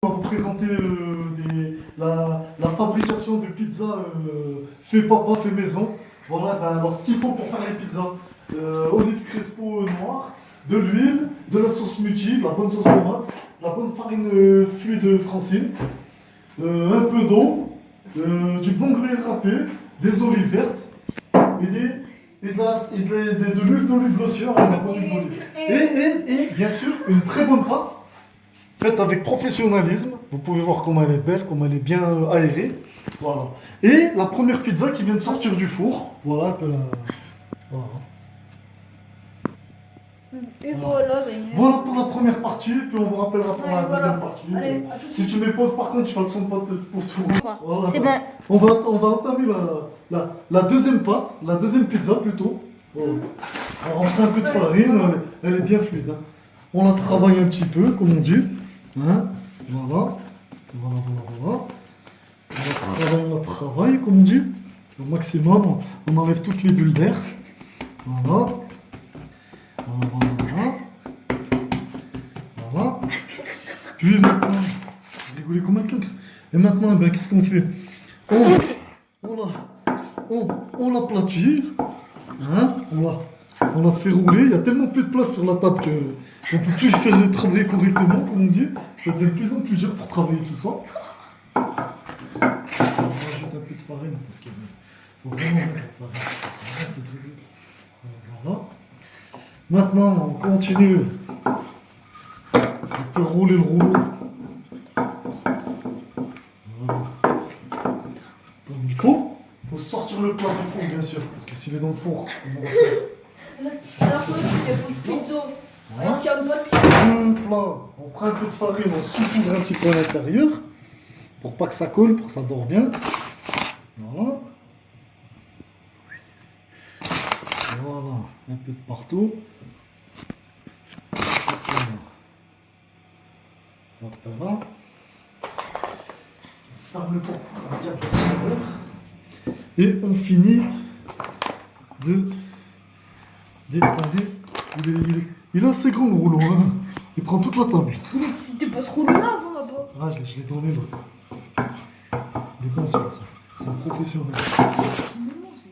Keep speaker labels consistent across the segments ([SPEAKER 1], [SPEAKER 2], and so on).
[SPEAKER 1] On va vous présenter la fabrication de pizzas fait papa, fait maison. Voilà, alors ce qu'il faut pour faire les pizzas, olive crespo noire, de l'huile, de la sauce muchi, de la bonne sauce tomate, de la bonne farine fluide francine, un peu d'eau, du bon gruyère râpé, des olives vertes de l'huile d'olive lotion et de la bonne huile d'olive. Et bien sûr une très bonne pâte. Faite avec professionnalisme, vous pouvez voir comment elle est belle, comment elle est bien aérée. Voilà. Et la première pizza qui vient de sortir du four. Voilà, voilà.
[SPEAKER 2] Et voilà, ça y est.
[SPEAKER 1] Voilà pour la première partie, puis on vous rappellera pour la
[SPEAKER 2] Voilà.
[SPEAKER 1] deuxième partie.
[SPEAKER 2] Allez, à tout de
[SPEAKER 1] Si
[SPEAKER 2] suite.
[SPEAKER 1] tu mets pause, par contre, tu vas te sentir pas pour tout. Voilà.
[SPEAKER 2] C'est bon.
[SPEAKER 1] On va entamer la deuxième pâte, la deuxième pizza plutôt. Voilà. Alors, on prend un peu de farine, elle est bien fluide. Hein. On la travaille un petit peu, comme on dit. Hein, voilà. On travaille, comme on dit. Au maximum, on enlève toutes les bulles d'air. Voilà. Voilà. Puis maintenant, rigoler comme un cancre. Et maintenant, ben, qu'est-ce qu'on fait? On l'aplatit. Hein, on la fait rouler. Il y a tellement plus de place sur la table que on peut plus faire travailler correctement, comme on dit. Ça devient de plus en plus dur pour travailler tout ça. On va rajouter un peu de farine parce qu'il faut vraiment mettre de farine. Voilà. Maintenant, on continue à faire rouler le rouleau. Voilà. Comme il faut. Il faut sortir le plat du four, bien sûr, parce que s'il est dans le four, comment on va faire?
[SPEAKER 2] Alors, c'est pour le pizza.
[SPEAKER 1] Voilà.
[SPEAKER 2] Avec un bol.
[SPEAKER 1] Un plat, on prend un peu de farine, on saupoudre un petit peu à l'intérieur pour pas que ça colle, pour que ça dort bien. Voilà. Voilà, un peu de partout. Hop là. Ferme le four pour que ça garde la chaleur. Et on finit d'étaler. Il est assez grand le rouleau, hein. Il prend toute la table.
[SPEAKER 2] Si t'es pas ce rouleau là avant là-bas.
[SPEAKER 1] Ah, je l'ai donné l'autre. Il est bien sûr, ça. C'est un professionnel.
[SPEAKER 2] Non, c'est.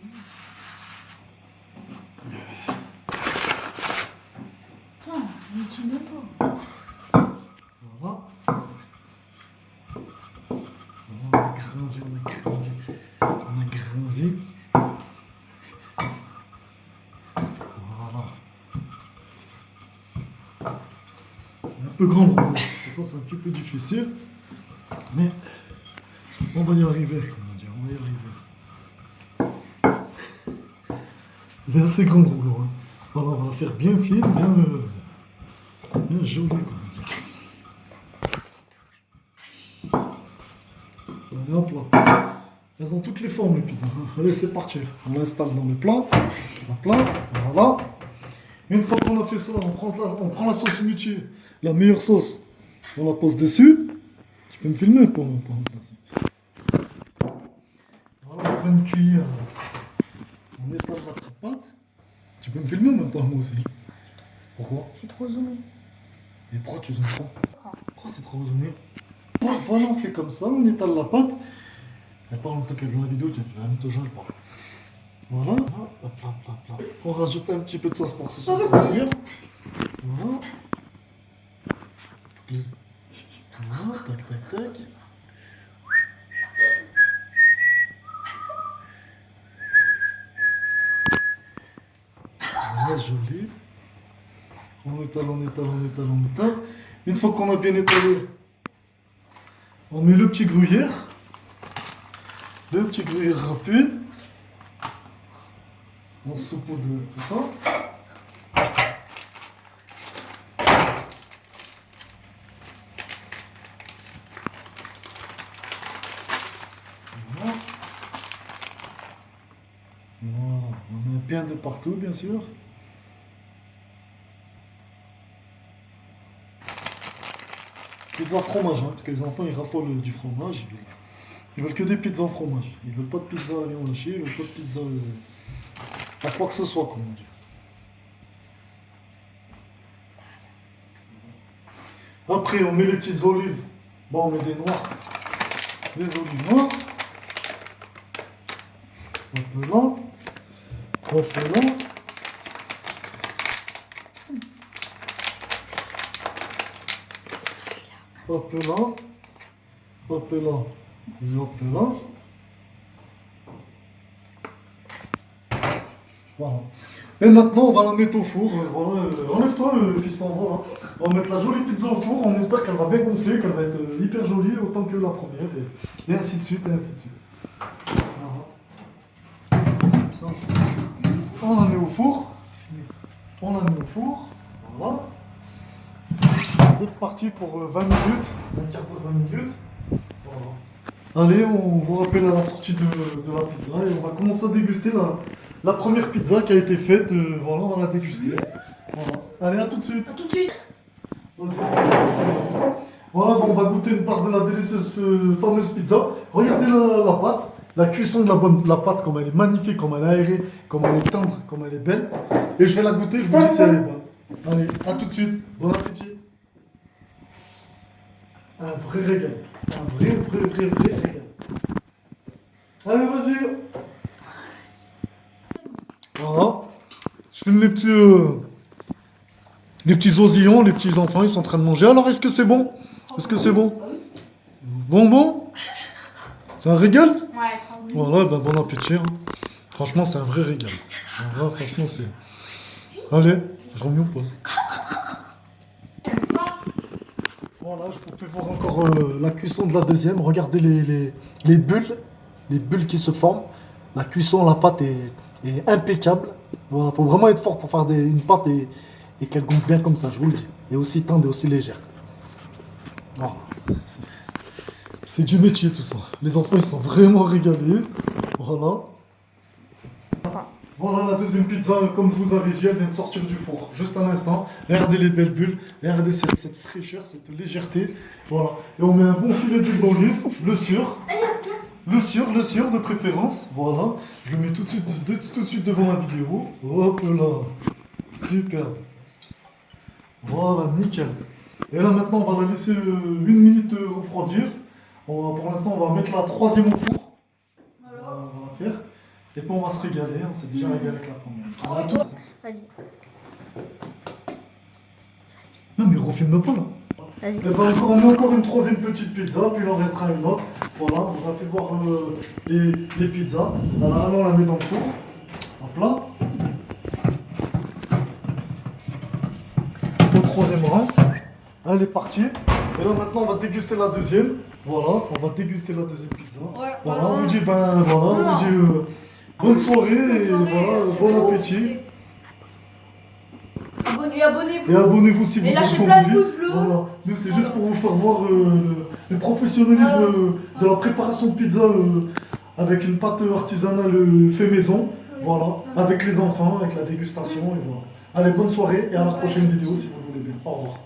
[SPEAKER 2] Putain, je ne sais même pas.
[SPEAKER 1] Voilà. On a grandi. Voilà. Un peu grand le rouleau. Ça, c'est un petit peu difficile. Mais on va y arriver, comment dire. On va y arriver. Il est assez grand le rouleau. Hein. Voilà, on va la faire bien fine, bien jolie, comment dire. Allez, hop là. Elles ont toutes les formes, les pizzas. Allez, c'est parti. On l'installe dans le plat. Voilà. Une fois qu'on a fait ça, on prend la sauce muchi, la meilleure sauce. On la pose dessus. Tu peux me filmer pour longtemps. Voilà, on prend une cuillère. On étale la petite pâte. Tu peux me filmer en même temps, moi aussi. Pourquoi?
[SPEAKER 2] C'est trop zoomé.
[SPEAKER 1] Et pourquoi tu zoomes trop? Pourquoi c'est trop zoomé? Voilà, on fait comme ça, on étale la pâte. Elle parle en même temps qu'elle est dans la vidéo, je vais la mettre au genre, elle parle. Voilà, hop là. On rajoute un petit peu de sauce pour que ce soit bien. Voilà. Voilà, tac. Voilà, joli. On étale. Une fois qu'on a bien étalé, on met le petit gruyère. Le petit gruyère râpé. On saupoudre tout ça. Voilà. On met bien de partout, bien sûr. Pizza fromage, hein, parce que les enfants ils raffolent du fromage. Ils veulent que des pizzas en fromage. Ils veulent pas de pizza à la viande hachée, ils veulent pas de pizza à quoi que ce soit, comme on dit. Après, on met les petites olives Bon, on met des noirs. Des olives noires. Hop là. Hop là. Hop là. Hop là. Et hop là. Voilà. Et maintenant, on va la mettre au four. Voilà. Enlève-toi, fiston. Voilà. On va mettre la jolie pizza au four. On espère qu'elle va bien gonfler, qu'elle va être hyper jolie, autant que la première. Et ainsi de suite, et ainsi de suite. Voilà. On la met au four. On la met au four. Voilà. C'est parti pour 20 minutes. Un quart d'heure, 20 minutes. Voilà. Allez, on vous rappelle à la sortie de la pizza et on va commencer à déguster la première pizza qui a été faite. Voilà, on va la déguster. Voilà. Allez, à tout de suite.
[SPEAKER 2] À tout de suite.
[SPEAKER 1] Vas-y. Voilà, bon, on va goûter une part de la délicieuse fameuse pizza. Regardez la pâte, la cuisson de la pâte, comme elle est magnifique, comme elle est aérée, comme elle est tendre, comme elle est belle. Et je vais la goûter, je vous dis si elle est bonne. Allez, à tout de suite. Bon appétit. Un vrai régal. Un vrai régal. Allez, vas-y. Voilà. Je filme les petits oisillons, les petits enfants, ils sont en train de manger. Alors, est-ce que c'est bon? Est-ce que c'est bon? Bon? C'est un régal?
[SPEAKER 2] Ouais, ça va.
[SPEAKER 1] Voilà, ben bon appétit. Hein. Franchement, c'est un vrai régal. Voilà, franchement, c'est... Allez, je remets en pause. Voilà, je vous fais voir encore la cuisson de la deuxième. Regardez les bulles qui se forment. La cuisson, la pâte est impeccable. Voilà, faut vraiment être fort pour faire une pâte et qu'elle gonfle bien comme ça, je vous le dis. Et aussi tendre et aussi légère. Voilà. C'est du métier tout ça. Les enfants, ils sont vraiment régalés. Voilà. Voilà la deuxième pizza, comme je vous avais dit, elle vient de sortir du four, juste un instant. Regardez les belles bulles, regardez cette fraîcheur, cette légèreté. Voilà. Et on met un bon filet d'huile d'olive, le sûr de préférence. Voilà. Je le mets tout de suite devant la vidéo. Hop là. Super. Voilà, nickel. Et là maintenant, on va la laisser 1 minute refroidir. Pour l'instant, on va mettre la troisième au four.
[SPEAKER 2] Alors,
[SPEAKER 1] On va faire. Et puis on va se régaler, on s'est déjà régalé avec la première. À tous.
[SPEAKER 2] vas-y.
[SPEAKER 1] Non mais refilme pas là.
[SPEAKER 2] Vas-y.
[SPEAKER 1] Et ben on met encore une troisième petite pizza, puis il en restera une autre. Voilà, on vous a fait voir les pizzas. Voilà, on la met dans le four. Hop là. Au troisième rang. Elle est partie. Et là maintenant on va déguster la deuxième. Voilà, on va déguster la deuxième pizza.
[SPEAKER 2] Ouais,
[SPEAKER 1] Voilà, on vous dit on vous dit bonne soirée et voilà, bon appétit.
[SPEAKER 2] Abonnez-vous.
[SPEAKER 1] Et abonnez-vous si vous
[SPEAKER 2] Et
[SPEAKER 1] êtes
[SPEAKER 2] lâchez
[SPEAKER 1] comme
[SPEAKER 2] plein de
[SPEAKER 1] vous.
[SPEAKER 2] pouces bleus.
[SPEAKER 1] Voilà. Nous, c'est juste pour vous faire voir le professionnalisme de la préparation de pizza avec une pâte artisanale fait maison. Voilà. Avec les enfants, avec la dégustation. Et voilà. Allez, bonne soirée et à la prochaine vidéo si vous le voulez bien. Au revoir.